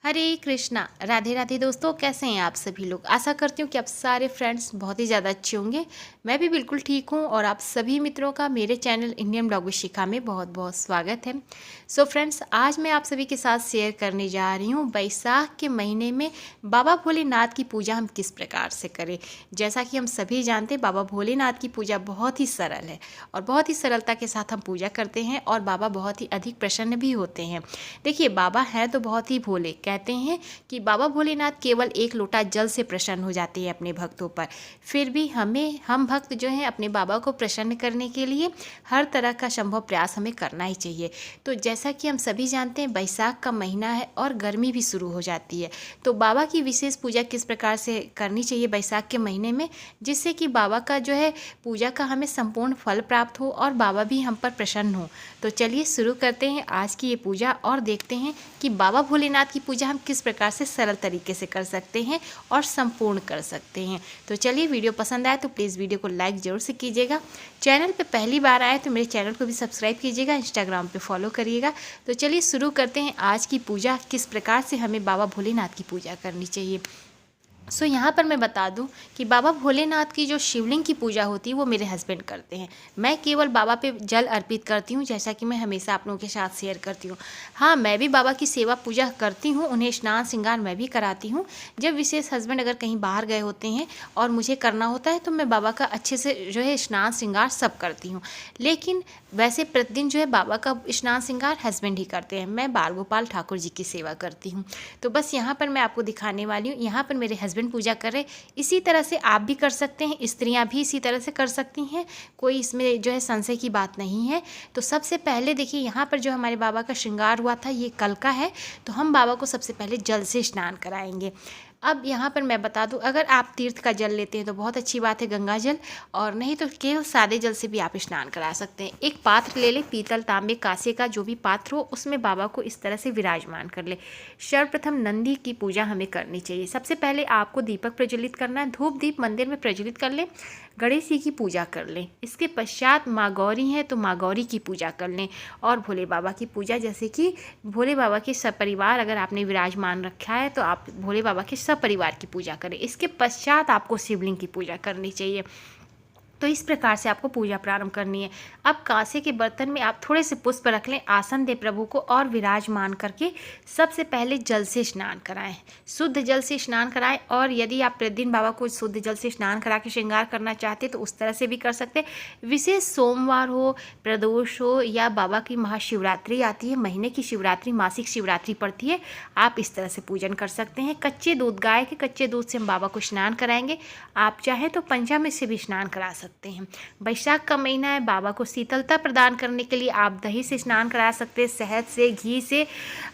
हरे कृष्णा। राधे राधे दोस्तों, कैसे हैं आप सभी लोग। आशा करती हूँ कि आप सारे फ्रेंड्स बहुत ही ज़्यादा अच्छे होंगे। मैं भी बिल्कुल ठीक हूँ और आप सभी मित्रों का मेरे चैनल इंडियन ब्लॉग विद शिखा में बहुत बहुत स्वागत है। सो फ्रेंड्स, आज मैं आप सभी के साथ शेयर करने जा रही हूँ बैसाख के महीने में बाबा भोलेनाथ की पूजा हम किस प्रकार से करें। जैसा कि हम सभी जानते हैं, बाबा भोलेनाथ की पूजा बहुत ही सरल है और बहुत ही सरलता के साथ हम पूजा करते हैं और बाबा बहुत ही अधिक प्रसन्न भी होते हैं। देखिए, बाबा हैं तो बहुत ही भोले। कहते हैं कि बाबा भोलेनाथ केवल एक लोटा जल से प्रसन्न हो जाते हैं अपने भक्तों पर। फिर भी हम भक्त जो हैं अपने बाबा को प्रसन्न करने के लिए हर तरह का संभव प्रयास हमें करना ही चाहिए। तो जैसा कि हम सभी जानते हैं, बैसाख का महीना है और गर्मी भी शुरू हो जाती है। तो बाबा की विशेष पूजा किस प्रकार से करनी चाहिए बैसाख के महीने में, जिससे कि बाबा का जो है पूजा का हमें संपूर्ण फल प्राप्त हो और बाबा भी हम पर प्रसन्न हो। तो चलिए शुरू करते हैं आज की ये पूजा और देखते हैं कि बाबा भोलेनाथ की पूजा हम किस प्रकार से सरल तरीके से कर सकते हैं और संपूर्ण कर सकते हैं। तो चलिए, वीडियो पसंद आए तो प्लीज़ वीडियो को लाइक ज़रूर से कीजिएगा। चैनल पे पहली बार आए तो मेरे चैनल को भी सब्सक्राइब कीजिएगा, इंस्टाग्राम पे फॉलो करिएगा। तो चलिए शुरू करते हैं आज की पूजा, किस प्रकार से हमें बाबा भोलेनाथ की पूजा करनी चाहिए। यहाँ पर मैं बता दूं कि बाबा भोलेनाथ की जो शिवलिंग की पूजा होती है वो मेरे हस्बैंड करते हैं। मैं केवल बाबा पे जल अर्पित करती हूँ, जैसा कि मैं हमेशा आप लोगों के साथ शेयर करती हूँ। हाँ, मैं भी बाबा की सेवा पूजा करती हूँ, उन्हें स्नान श्रृंगार मैं भी कराती हूँ। जब विशेष हस्बैंड अगर कहीं बाहर गए होते हैं और मुझे करना होता है तो मैं बाबा का अच्छे से जो है स्नान श्रृंगार सब करती हूँ। लेकिन वैसे प्रतिदिन जो है बाबा का स्नान श्रृंगार हस्बैंड ही करते हैं। मैं बाल गोपाल ठाकुर जी की सेवा करती हूँ। तो बस यहाँ पर मैं आपको दिखाने वाली हूँ, यहाँ पर मेरे हस्बैंड पूजा कर रहे। इसी तरह से आप भी कर सकते हैं, स्त्रियां भी इसी तरह से कर सकती हैं, कोई इसमें जो है संशय की बात नहीं है। तो सबसे पहले देखिए, यहाँ पर जो हमारे बाबा का श्रृंगार हुआ था ये कल का है। तो हम बाबा को सबसे पहले जल से स्नान कराएंगे। अब यहाँ पर मैं बता दूं, अगर आप तीर्थ का जल लेते हैं तो बहुत अच्छी बात है, गंगा जल, और नहीं तो केवल सादे जल से भी आप स्नान करा सकते हैं। एक पात्र ले लें, पीतल, तांबे, कांसे का जो भी पात्र हो, उसमें बाबा को इस तरह से विराजमान कर ले। सर्वप्रथम नंदी की पूजा हमें करनी चाहिए। सबसे पहले आपको दीपक प्रज्वलित करना है, धूप दीप मंदिर में प्रज्वलित कर लें, गणेश जी की पूजा कर लें। इसके पश्चात माँ गौरी हैं तो माँ गौरी की पूजा कर लें और भोले बाबा की पूजा, जैसे कि भोले बाबा के सपरिवार अगर आपने विराजमान रखा है तो आप भोले बाबा के सपरिवार की पूजा करें। इसके पश्चात आपको शिवलिंग की पूजा करनी चाहिए। तो इस प्रकार से आपको पूजा प्रारंभ करनी है। अब कांसे के बर्तन में आप थोड़े से पुष्प रख लें, आसन दे प्रभु को और विराजमान करके सबसे पहले जल से स्नान कराएं, शुद्ध जल से स्नान कराएं। और यदि आप प्रतिदिन बाबा को शुद्ध जल से स्नान करा के श्रृंगार करना चाहते हैं तो उस तरह से भी कर सकते हैं। विशेष सोमवार हो, प्रदोष हो या बाबा की महाशिवरात्रि आती है, महीने की शिवरात्रि, मासिक शिवरात्रि पड़ती है, आप इस तरह से पूजन कर सकते हैं। कच्चे दूध, गाय के कच्चे दूध से हम बाबा को स्नान कराएंगे। आप चाहें तो पंचामृत से भी स्नान करा सकते हैं। बैसाख का महीना है, बाबा को शीतलता प्रदान करने के लिए आप दही से स्नान करा सकते हैं, शहद से, घी से,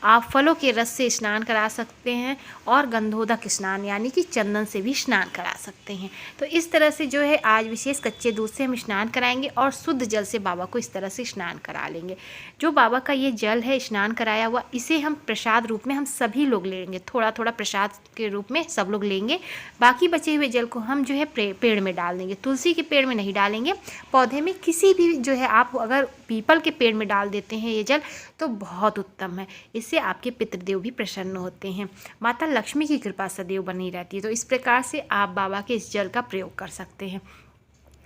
आप फलों के रस से स्नान करा सकते हैं और गंधोदक स्नान यानी कि चंदन से भी स्नान करा सकते हैं। तो इस तरह से जो है आज विशेष कच्चे दूध से हम स्नान कराएंगे और शुद्ध जल से बाबा को इस तरह से स्नान करा लेंगे। जो बाबा का ये जल है स्नान कराया हुआ, इसे हम प्रसाद रूप में हम सभी लोग लेंगे, थोड़ा थोड़ा प्रसाद के रूप में सब लोग लेंगे। बाकी बचे हुए जल को हम जो है पेड़ में डाल देंगे। तुलसी के पेड़ में नहीं डालेंगे, पौधे में किसी भी जो है, आप अगर पीपल के पेड़ में डाल देते हैं ये जल तो बहुत उत्तम है। इससे आपके पितृदेव भी प्रसन्न होते हैं, माता लक्ष्मी की कृपा सदैव बनी रहती है। तो इस प्रकार से आप बाबा के इस जल का प्रयोग कर सकते हैं।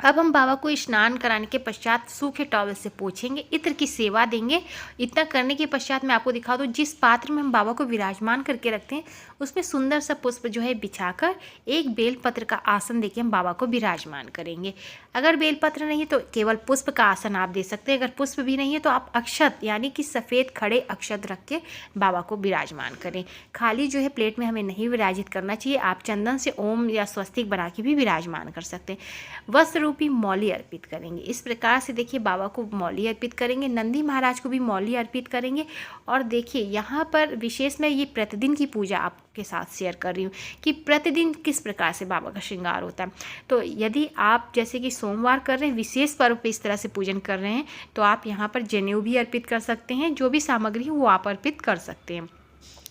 अब हम बाबा को स्नान कराने के पश्चात सूखे टॉवल से पोंछेंगे, इत्र की सेवा देंगे। इतना करने के पश्चात मैं आपको दिखा दूँ, जिस पात्र में हम बाबा को विराजमान करके रखते हैं उसमें सुंदर सा पुष्प जो है बिछाकर एक बेलपत्र का आसन देके हम बाबा को विराजमान करेंगे। अगर बेलपत्र नहीं है तो केवल पुष्प का आसन आप दे सकते हैं। अगर पुष्प भी नहीं है तो आप अक्षत यानी कि सफ़ेद खड़े अक्षत रख के बाबा को विराजमान करें। खाली जो है प्लेट में हमें नहीं विराजित करना चाहिए, आप चंदन से ओम या स्वस्तिक बना के भी विराजमान कर सकते हैं। वस्त्र रूपी मौली अर्पित करेंगे। इस प्रकार से देखिए, बाबा को मौली अर्पित करेंगे, नंदी महाराज को भी मौली अर्पित करेंगे। और देखिए यहाँ पर विशेष मैं ये प्रतिदिन की पूजा आपके साथ शेयर कर रही हूँ कि प्रतिदिन किस प्रकार से बाबा का श्रृंगार होता है। तो यदि आप जैसे कि सोमवार कर रहे हैं, विशेष पर्व पे इस तरह से पूजन कर रहे हैं, तो आप यहाँ पर जनेऊ भी अर्पित कर सकते हैं। जो भी सामग्री है वो आप अर्पित कर सकते हैं।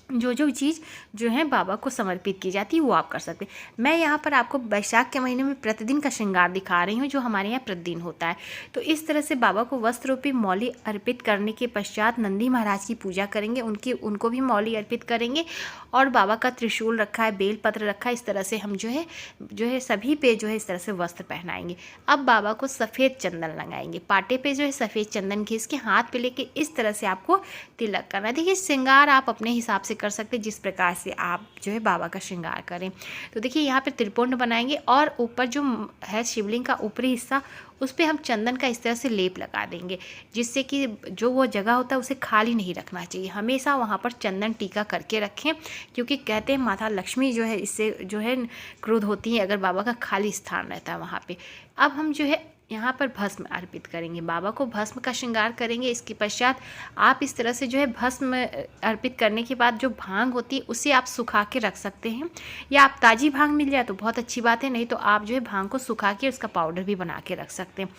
जो जो चीज़ जो है बाबा को समर्पित की जाती है वो आप कर सकते हैं। मैं यहाँ पर आपको वैशाख के महीने में प्रतिदिन का श्रृंगार दिखा रही हूँ जो हमारे यहाँ प्रतिदिन होता है। तो इस तरह से बाबा को वस्त्र रूपी मौली अर्पित करने के पश्चात नंदी महाराज की पूजा करेंगे, उनको भी मौली अर्पित करेंगे। और बाबा का त्रिशूल रखा है, बेलपत्र रखा है, इस तरह से हम जो है सभी पे जो है इस तरह से वस्त्र पहनाएंगे। अब बाबा को सफ़ेद चंदन लगाएंगे, पाटे पे जो है सफ़ेद चंदन घिस के हाथ पे लेके इस तरह से आपको तिलक करना है। देखिए श्रृंगार आप अपने हिसाब से कर सकते हैं, जिस प्रकार से आप जो है बाबा का श्रृंगार करें। तो देखिए यहाँ पे त्रिपुंड बनाएंगे और ऊपर जो है शिवलिंग का ऊपरी हिस्सा उस पर हम चंदन का इस तरह से लेप लगा देंगे, जिससे कि जो वो जगह होता है उसे खाली नहीं रखना चाहिए, हमेशा वहाँ पर चंदन टीका करके रखें, क्योंकि कहते हैं माता लक्ष्मी जो है इससे जो है क्रोध होती है अगर बाबा का खाली स्थान रहता है वहाँ पे। अब हम जो है यहाँ पर भस्म अर्पित करेंगे, बाबा को भस्म का श्रृंगार करेंगे। इसके पश्चात आप इस तरह से जो है भस्म अर्पित करने के बाद जो भांग होती है उसे आप सुखा के रख सकते हैं, या आप ताज़ी भांग मिल जाए तो बहुत अच्छी बात है, नहीं तो आप जो है भांग को सुखा के उसका पाउडर भी बना के रख सकते हैं।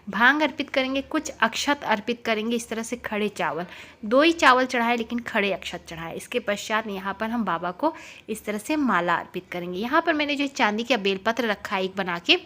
भांग अर्पित करेंगे, कुछ अक्षत अर्पित करेंगे, इस तरह से खड़े चावल, 2 ही चावल चढ़ाए लेकिन खड़े अक्षत चढ़ाए। इसके पश्चात यहाँ पर हम बाबा को इस तरह से माला अर्पित करेंगे। यहाँ पर मैंने जो चांदी का बेलपत्र रखा है एक बना के,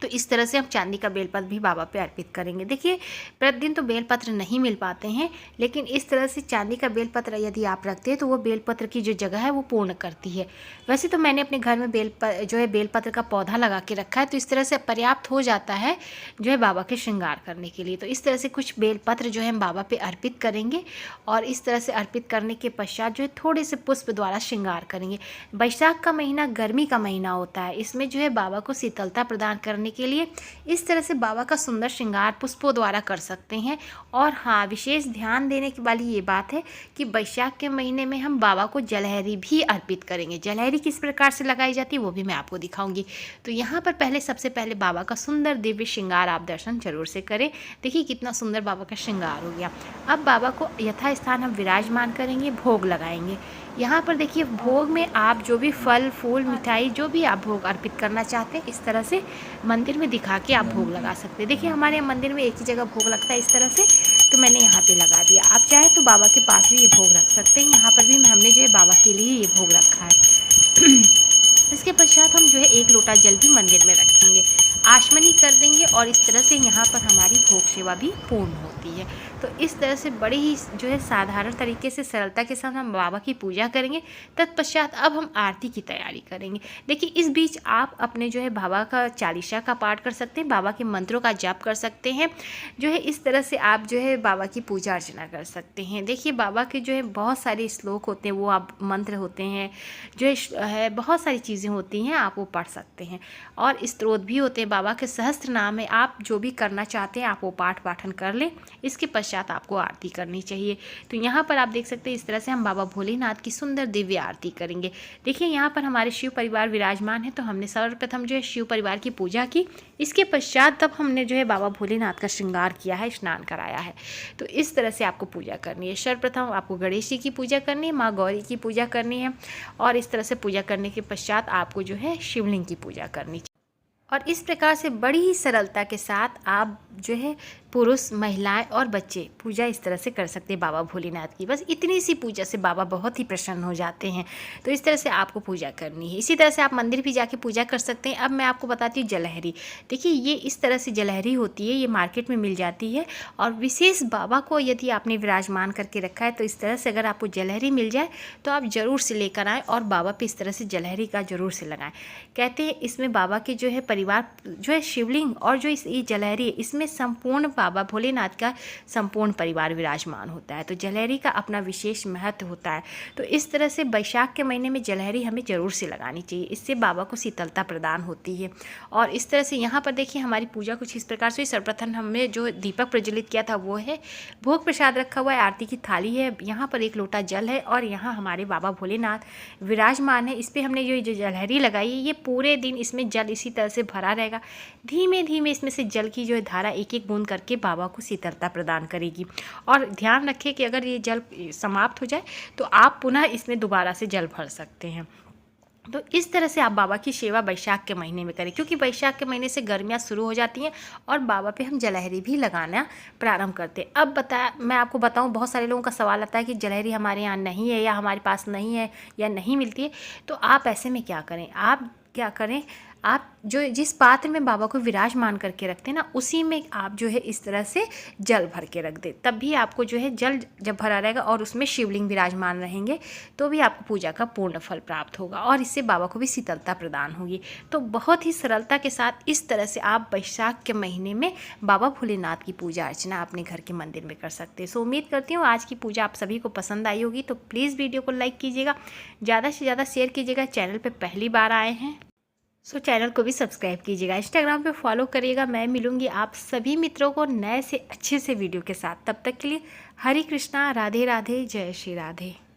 तो इस तरह से हम चांदी का बेलपत्र भी बाबा पे अर्पित करेंगे। देखिए प्रतिदिन तो बेलपत्र नहीं मिल पाते हैं, लेकिन इस तरह से चांदी का बेलपत्र यदि आप रखते हैं तो वो बेलपत्र की जो जगह है वो पूर्ण करती है। वैसे तो मैंने अपने घर में बेलपत्र का पौधा लगा के रखा है, तो इस तरह से पर्याप्त हो जाता है जो है बाबा के श्रृंगार करने के लिए। तो इस तरह से कुछ बेलपत्र जो है हम बाबा पे अर्पित करेंगे, और इस तरह से अर्पित करने के पश्चात जो है थोड़े से पुष्प द्वारा श्रृंगार करेंगे। वैशाख का महीना गर्मी का महीना होता है, इसमें जो है बाबा को शीतलता प्रदान करने के लिए इस तरह से बाबा का सुंदर श्रृंगार पुष्पों द्वारा कर सकते हैं। और हाँ, विशेष ध्यान देने की वाली ये बात है कि वैशाख के महीने में हम बाबा को जलहरी भी अर्पित करेंगे। जलहरी किस प्रकार से लगाई जाती है वो भी मैं आपको दिखाऊंगी। तो यहाँ पर सबसे पहले बाबा का सुंदर दिव्य श्रृंगार आप दर्शन जरूर से करें। देखिए कितना सुंदर बाबा का श्रृंगार हो गया। अब बाबा को यथास्थान हम विराजमान करेंगे, भोग लगाएंगे। यहाँ पर देखिए भोग में आप जो भी फल फूल मिठाई जो भी आप भोग अर्पित करना चाहते हैं इस तरह से मंदिर में दिखा के आप भोग लगा सकते हैं। देखिए हमारे मंदिर में एक ही जगह भोग लगता है इस तरह से, तो मैंने यहाँ पे लगा दिया। आप चाहे तो बाबा के पास भी ये भोग रख सकते हैं। यहाँ पर भी हमने जो है बाबा के लिए ये भोग रखा है। इसके पश्चात हम जो है 1 लोटा जल भी मंदिर में रखेंगे, आचमनी कर देंगे, और इस तरह से यहाँ पर हमारी भोग सेवा भी पूर्ण होती है। तो इस तरह से बड़े ही जो है साधारण तरीके से सरलता के साथ हम बाबा की पूजा करेंगे। तत्पश्चात अब हम आरती की तैयारी करेंगे। देखिए इस बीच आप अपने जो है बाबा का चालीसा का पाठ कर सकते हैं, बाबा के मंत्रों का जाप कर सकते हैं। जो है इस तरह से आप जो है बाबा की पूजा अर्चना कर सकते हैं। देखिए बाबा के जो है बहुत सारे श्लोक होते हैं, वो आप मंत्र होते हैं, जो है बहुत सारी चीज़ें होती हैं, आप वो पढ़ सकते हैं। और स्तोत्र भी होते हैं, बाबा के सहस्त्र नाम है, आप जो भी करना चाहते हैं आप वो पाठ पाठन कर लें। इसके पश्चात आपको आरती करनी चाहिए। तो यहाँ पर आप देख सकते हैं इस तरह से हम बाबा भोलेनाथ की सुंदर दिव्य आरती करेंगे। देखिए यहाँ पर हमारे शिव परिवार विराजमान है, तो हमने सर्वप्रथम जो है शिव परिवार की पूजा की। इसके पश्चात तब हमने जो है बाबा भोलेनाथ का श्रृंगार किया है, स्नान कराया है। तो इस तरह से आपको पूजा करनी है। सर्वप्रथम आपको गणेश जी की पूजा करनी है, माँ गौरी की पूजा करनी है, और इस तरह से पूजा करने के पश्चात आपको जो है शिवलिंग की पूजा करनी चाहिए। और इस प्रकार से बड़ी ही सरलता के साथ आप जो है पुरुष, महिलाएं और बच्चे पूजा इस तरह से कर सकते हैं बाबा भोलेनाथ की। बस इतनी सी पूजा से बाबा बहुत ही प्रसन्न हो जाते हैं। तो इस तरह से आपको पूजा करनी है। इसी तरह से आप मंदिर भी जाके पूजा कर सकते हैं। अब मैं आपको बताती हूँ जलहरी। देखिए ये इस तरह से जलहरी होती है, ये मार्केट में मिल जाती है। और विशेष बाबा को यदि आपने विराजमान करके रखा है तो इस तरह से अगर आपको जलहरी मिल जाए तो आप ज़रूर से लेकर आएँ और बाबा पे इस तरह से जलहरी का ज़रूर से लगाएं। कहते हैं इसमें बाबा के जो है परिवार जो है शिवलिंग और जो ये जलहरी है इसमें संपूर्ण बाबा भोलेनाथ का संपूर्ण परिवार विराजमान होता है। तो जलहरी का अपना विशेष महत्व होता है। तो इस तरह से वैशाख के महीने में जलहरी हमें ज़रूर से लगानी चाहिए, इससे बाबा को शीतलता प्रदान होती है। और इस तरह से यहाँ पर देखिए हमारी पूजा कुछ इस प्रकार से। सर्वप्रथम हमने जो दीपक प्रज्वलित किया था वो है, भोग प्रसाद रखा हुआ है, आरती की थाली है, यहाँ पर 1 लोटा जल है, और यहाँ हमारे बाबा भोलेनाथ विराजमान है। इस पर हमने जो जलहरी लगाई है ये पूरे दिन इसमें जल इसी तरह से भरा रहेगा। धीमे धीमे इसमें से जल की जो है धारा एक एक बूंद करके बाबा को शीतलता प्रदान करेगी। और ध्यान रखिए कि अगर ये जल समाप्त हो जाए तो आप पुनः इसमें दोबारा से जल भर सकते हैं। तो इस तरह से आप बाबा की सेवा वैशाख के महीने में करें, क्योंकि वैशाख के महीने से गर्मियाँ शुरू हो जाती हैं और बाबा पे हम जलहरी भी लगाना प्रारंभ करते हैं। अब मैं आपको बताऊं, बहुत सारे लोगों का सवाल आता है कि जलहरी हमारे यहाँ नहीं है या हमारे पास नहीं है या नहीं मिलती है। तो आप ऐसे में क्या करें, आप जो जिस पात्र में बाबा को विराजमान करके रखते हैं ना, उसी में आप जो है इस तरह से जल भर के रख दें। तब भी आपको जो है जल जब भरा रहेगा और उसमें शिवलिंग विराजमान रहेंगे तो भी आपको पूजा का पूर्ण फल प्राप्त होगा और इससे बाबा को भी शीतलता प्रदान होगी। तो बहुत ही सरलता के साथ इस तरह से आप वैशाख के महीने में बाबा भोलेनाथ की पूजा अर्चना अपने घर के मंदिर में कर सकते हैं। सो उम्मीद करती हूँ आज की पूजा आप सभी को पसंद आई होगी। तो प्लीज़ वीडियो को लाइक कीजिएगा, ज़्यादा से ज़्यादा शेयर कीजिएगा। चैनल पर पहली बार आए हैं सो चैनल को भी सब्सक्राइब कीजिएगा, इंस्टाग्राम पे फॉलो करिएगा। मैं मिलूंगी आप सभी मित्रों को नए से अच्छे से वीडियो के साथ। तब तक के लिए हरे कृष्णा, राधे राधे, जय श्री राधे।